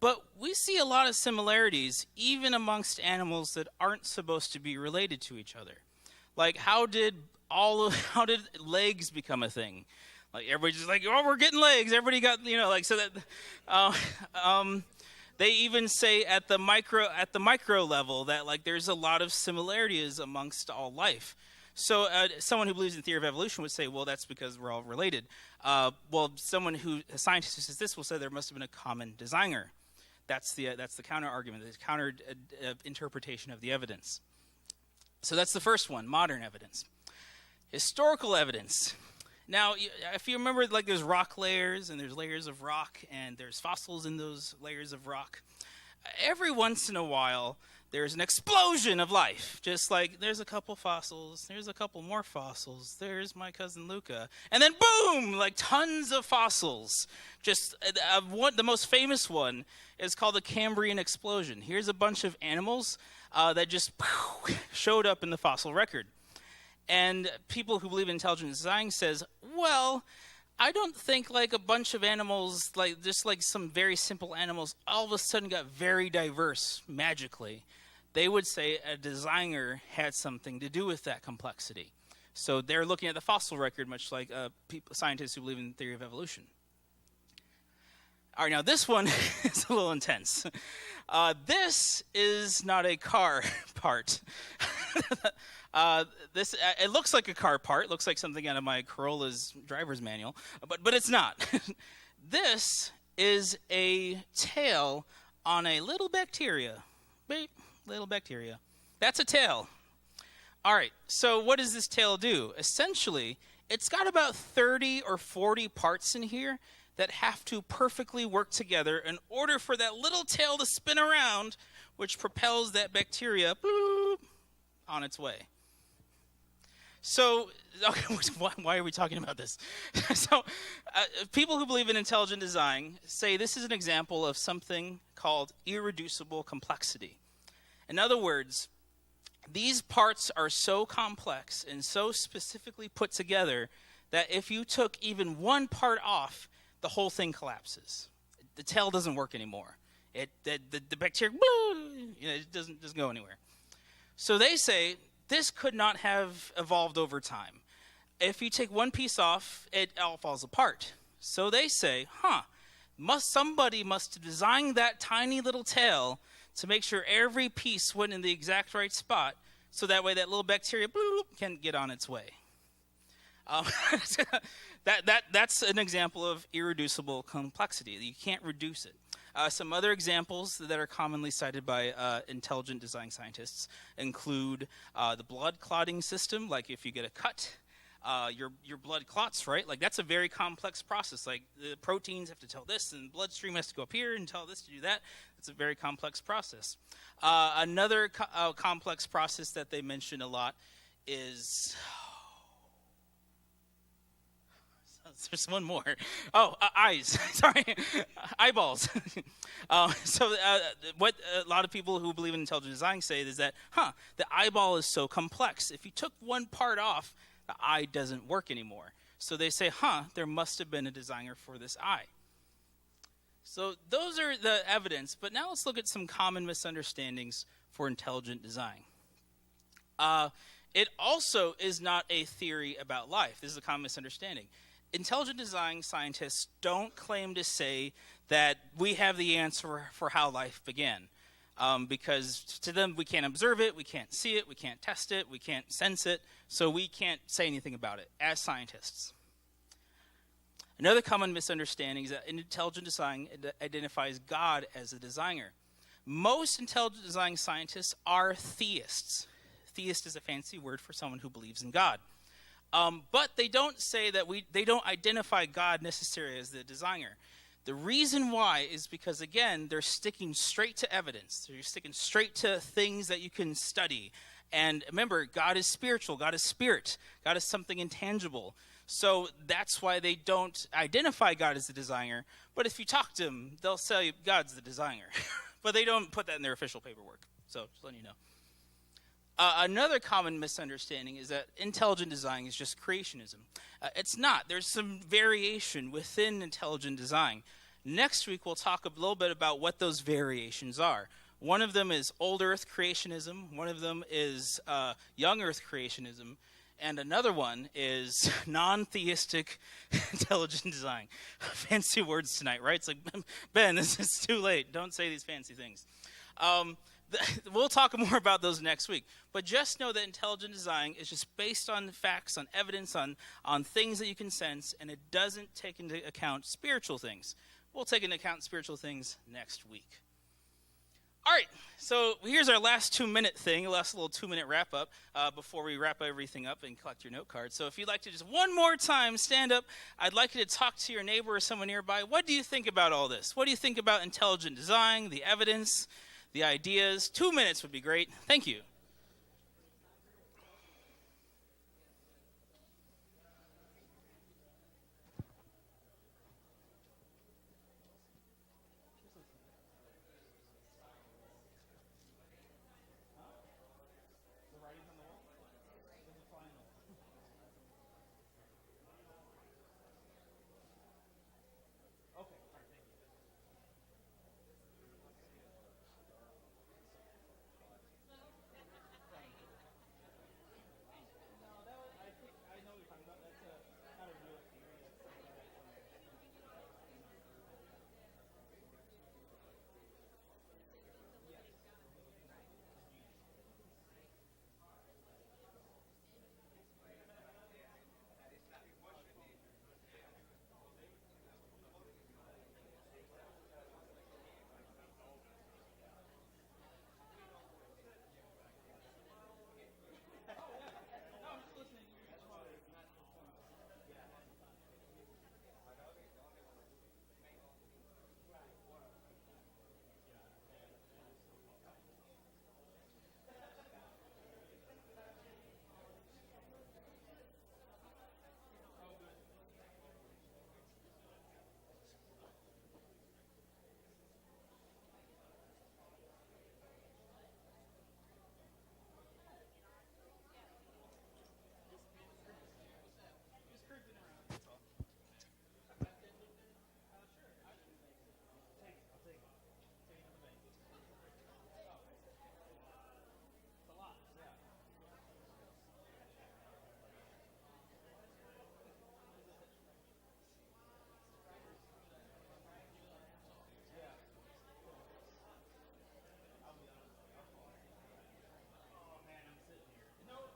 But we see a lot of similarities even amongst animals that aren't supposed to be related to each other. Like, how did legs become a thing? Like, everybody's just like, oh, we're getting legs. Everybody got, like, so that they even say at the micro level that, like, there's a lot of similarities amongst all life. So someone who believes in the theory of evolution would say, well, that's because we're all related. A scientist who says this will say there must have been a common designer. That's the counter argument, the counter interpretation of the evidence. So that's the first one, modern evidence. Historical evidence. Now, if you remember, like, there's rock layers, and there's layers of rock, and there's fossils in those layers of rock. Every once in a while, there's an explosion of life. Just like, there's a couple fossils, there's a couple more fossils, there's my cousin Luca. And then boom, like tons of fossils. Just the most famous one is called the Cambrian explosion. Here's a bunch of animals that just showed up in the fossil record. And people who believe in intelligent design says, well, I don't think like a bunch of animals, like just like some very simple animals, all of a sudden got very diverse magically. They would say a designer had something to do with that complexity. So they're looking at the fossil record, much like scientists who believe in the theory of evolution. All right, now this one is a little intense. This is not a car part. It looks like a car part. It looks like something out of my Corolla's driver's manual, but it's not. This is a tail on a little bacteria. Little bacteria. That's a tail. All right, so what does this tail do? Essentially, it's got about 30 or 40 parts in here that have to perfectly work together in order for that little tail to spin around, which propels that bacteria on its way. So, okay, why are we talking about this? So, people who believe in intelligent design say this is an example of something called irreducible complexity. In other words, these parts are so complex and so specifically put together that if you took even one part off, the whole thing collapses. The tail doesn't work anymore. The bacteria, it doesn't go anywhere. So they say this could not have evolved over time. If you take one piece off, it all falls apart. So they say, somebody must have designed that tiny little tail to make sure every piece went in the exact right spot, so that way that little bacteria can get on its way. That's an example of irreducible complexity. You can't reduce it. Some other examples that are commonly cited by intelligent design scientists include the blood clotting system. Like if you get a cut, your blood clots, right? Like that's a very complex process. Like the proteins have to tell this, and the bloodstream has to go up here and tell this to do that. It's a very complex process. Another complex process that they mention a lot is... There's one more. Eyes. Sorry. Eyeballs. What a lot of people who believe in intelligent design say is that, the eyeball is so complex. If you took one part off, the eye doesn't work anymore. So they say, there must have been a designer for this eye. So those are the evidence. But now let's look at some common misunderstandings for intelligent design. It also is not a theory about life. This is a common misunderstanding. Intelligent design scientists don't claim to say that we have the answer for how life began, because to them we can't observe it, we can't see it, we can't test it, we can't sense it, so we can't say anything about it as scientists. Another common misunderstanding is that intelligent design identifies God as a designer. Most intelligent design scientists are theists. Theist is a fancy word for someone who believes in God. But they don't say that they don't identify God necessarily as the designer. The reason why is because, again, they're sticking straight to evidence. They're sticking straight to things that you can study. And remember, God is spiritual. God is spirit. God is something intangible. So that's why they don't identify God as the designer. But if you talk to them, they'll say God's the designer. But they don't put that in their official paperwork. So just letting you know. Another common misunderstanding is that intelligent design is just creationism. It's not. There's some variation within intelligent design. Next week, we'll talk a little bit about what those variations are. One of them is old earth creationism. One of them is young earth creationism. And another one is non-theistic intelligent design. Fancy words tonight, right? It's like, Ben, this is too late. Don't say these fancy things. We'll talk more about those next week. But just know that intelligent design is just based on facts, on evidence, on things that you can sense, and it doesn't take into account spiritual things. We'll take into account spiritual things next week. All right, so here's our last 2-minute thing, last little 2-minute wrap-up before we wrap everything up and collect your note card. So if you'd like to just one more time stand up, I'd like you to talk to your neighbor or someone nearby. What do you think about all this? What do you think about intelligent design, the evidence, the ideas? 2 minutes would be great. Thank you.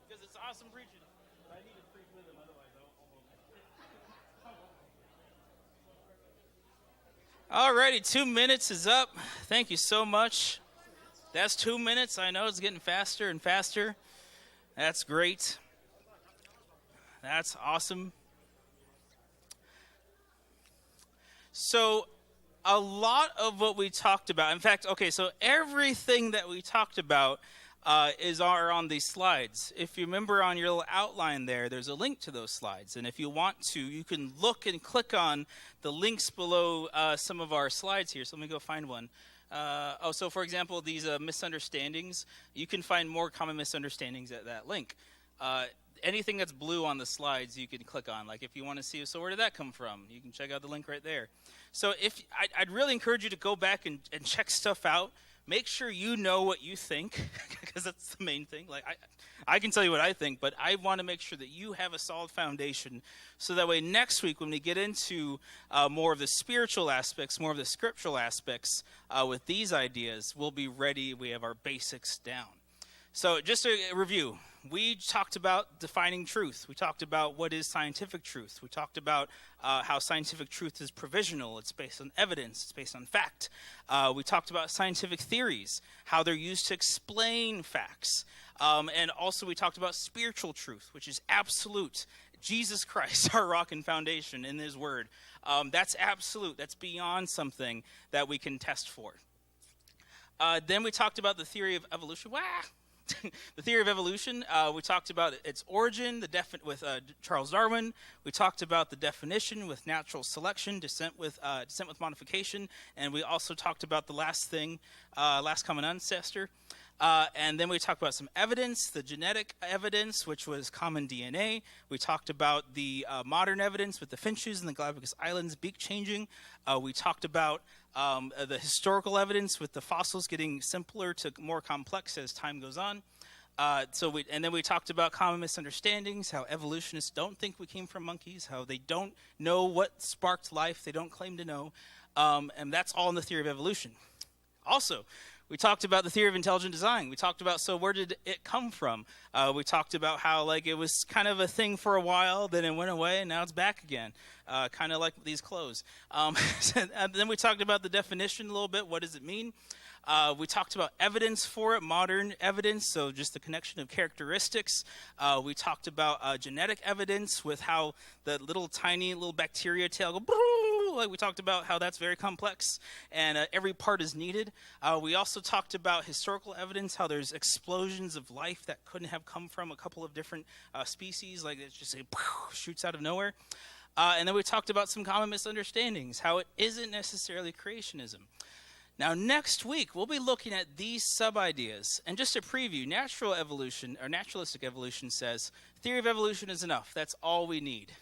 Because it's awesome preaching, but I need to preach with him, otherwise I won't. Alrighty, 2 minutes is up. Thank you so much. That's 2 minutes. I know it's getting faster and faster. That's great. That's awesome. So a lot of what we talked about, in fact, okay, so everything that we talked about are on these slides. If you remember on your little outline there's a link to those slides. And if you want to, you can look and click on the links below some of our slides here. So let me go find one. So for example, these misunderstandings, you can find more common misunderstandings at that link. Anything that's blue on the slides, you can click on. Like if you want to see, so where did that come from? You can check out the link right there. So I'd really encourage you to go back and check stuff out. Make sure you know what you think, because that's the main thing. Like I can tell you what I think, but I want to make sure that you have a solid foundation, so that way next week when we get into more of the spiritual aspects, more of the scriptural aspects with these ideas, we'll be ready. We have our basics down. So just a review. We talked about defining truth. We talked about what is scientific truth. We talked about how scientific truth is provisional. It's based on evidence. It's based on fact. We talked about scientific theories, how they're used to explain facts. And also we talked about spiritual truth, which is absolute. Jesus Christ, our rock and foundation in his word. That's absolute. That's beyond something that we can test for. Then we talked about the theory of evolution. The theory of evolution, we talked about its origin with Charles Darwin. We talked about the definition with natural selection, descent with modification, and we also talked about the last thing, last common ancestor. And then we talked about some evidence, the genetic evidence, which was common DNA. We talked about the modern evidence with the finches and the Galapagos Islands beak changing. We talked about the historical evidence with the fossils getting simpler to more complex as time goes on. And then we talked about common misunderstandings, how evolutionists don't think we came from monkeys, how they don't know what sparked life, they don't claim to know, and that's all in the theory of evolution. Also, we talked about the theory of intelligent design. We talked about, so where did it come from? We talked about how, like, it was kind of a thing for a while, then it went away, and now it's back again, kind of like these clothes. Then we talked about the definition a little bit. What does it mean? We talked about evidence for it, modern evidence, so just the connection of characteristics. We talked about genetic evidence with how the tiny little bacteria tail go, like we talked about how that's very complex and every part is needed. We also talked about historical evidence, how there's explosions of life that couldn't have come from a couple of different species, like it just shoots out of nowhere. And then we talked about some common misunderstandings, how it isn't necessarily creationism. Now, next week, we'll be looking at these sub-ideas. And just a preview, natural evolution, or naturalistic evolution says, theory of evolution is enough. That's all we need.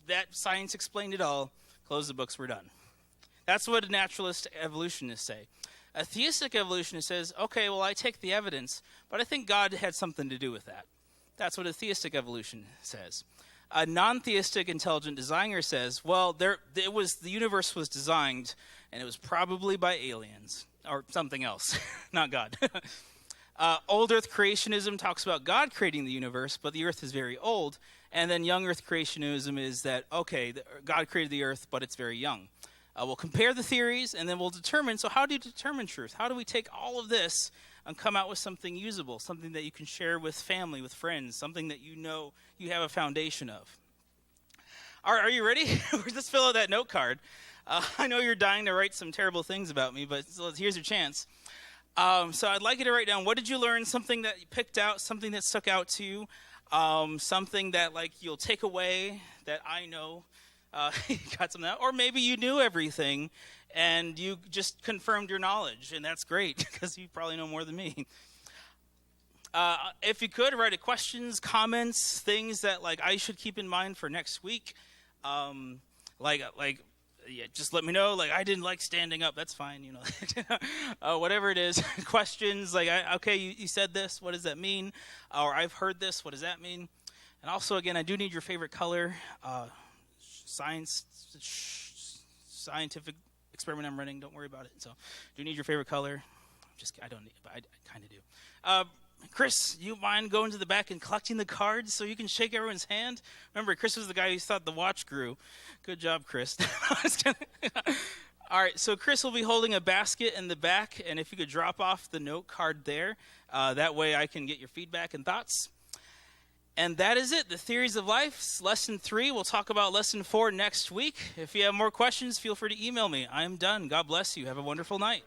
That science explained it all. Close the books, we're done. That's what a naturalist evolutionist say. A theistic evolutionist says, okay, well, I take the evidence, but I think God had something to do with that. That's what a theistic evolution says. A non-theistic intelligent designer says, well, the universe was designed, and it was probably by aliens, or something else, not God. Old Earth creationism talks about God creating the universe, but the Earth is very old. And then young Earth creationism is that, okay, God created the Earth, but it's very young. We'll compare the theories, and then we'll determine, so how do you determine truth? How do we take all of this and come out with something usable, something that you can share with family, with friends, something that you know you have a foundation of? All right, are you ready? Let's fill out that note card. I know you're dying to write some terrible things about me, but here's your chance. So I'd like you to write down, what did you learn, something that you picked out, something that stuck out to you, something that like you'll take away that I know you got something out, or maybe you knew everything and you just confirmed your knowledge, and that's great because you probably know more than me. If you could, write questions, comments, things that like I should keep in mind for next week. Yeah, just let me know. Like, I didn't like standing up. That's fine, you know. Whatever it is, questions like, okay, you said this. What does that mean? Or I've heard this. What does that mean? And also, again, I do need your favorite color. Scientific experiment I'm running. Don't worry about it. So, do you need your favorite color? I don't need, but I kind of do. Chris, you mind going to the back and collecting the cards so you can shake everyone's hand? Remember, Chris was the guy who thought the watch grew. Good job, Chris. All right, so Chris will be holding a basket in the back, and if you could drop off the note card there, that way I can get your feedback and thoughts. And that is it, the Theories of Life, Lesson 3. We'll talk about Lesson 4 next week. If you have more questions, feel free to email me. I am done. God bless you. Have a wonderful night.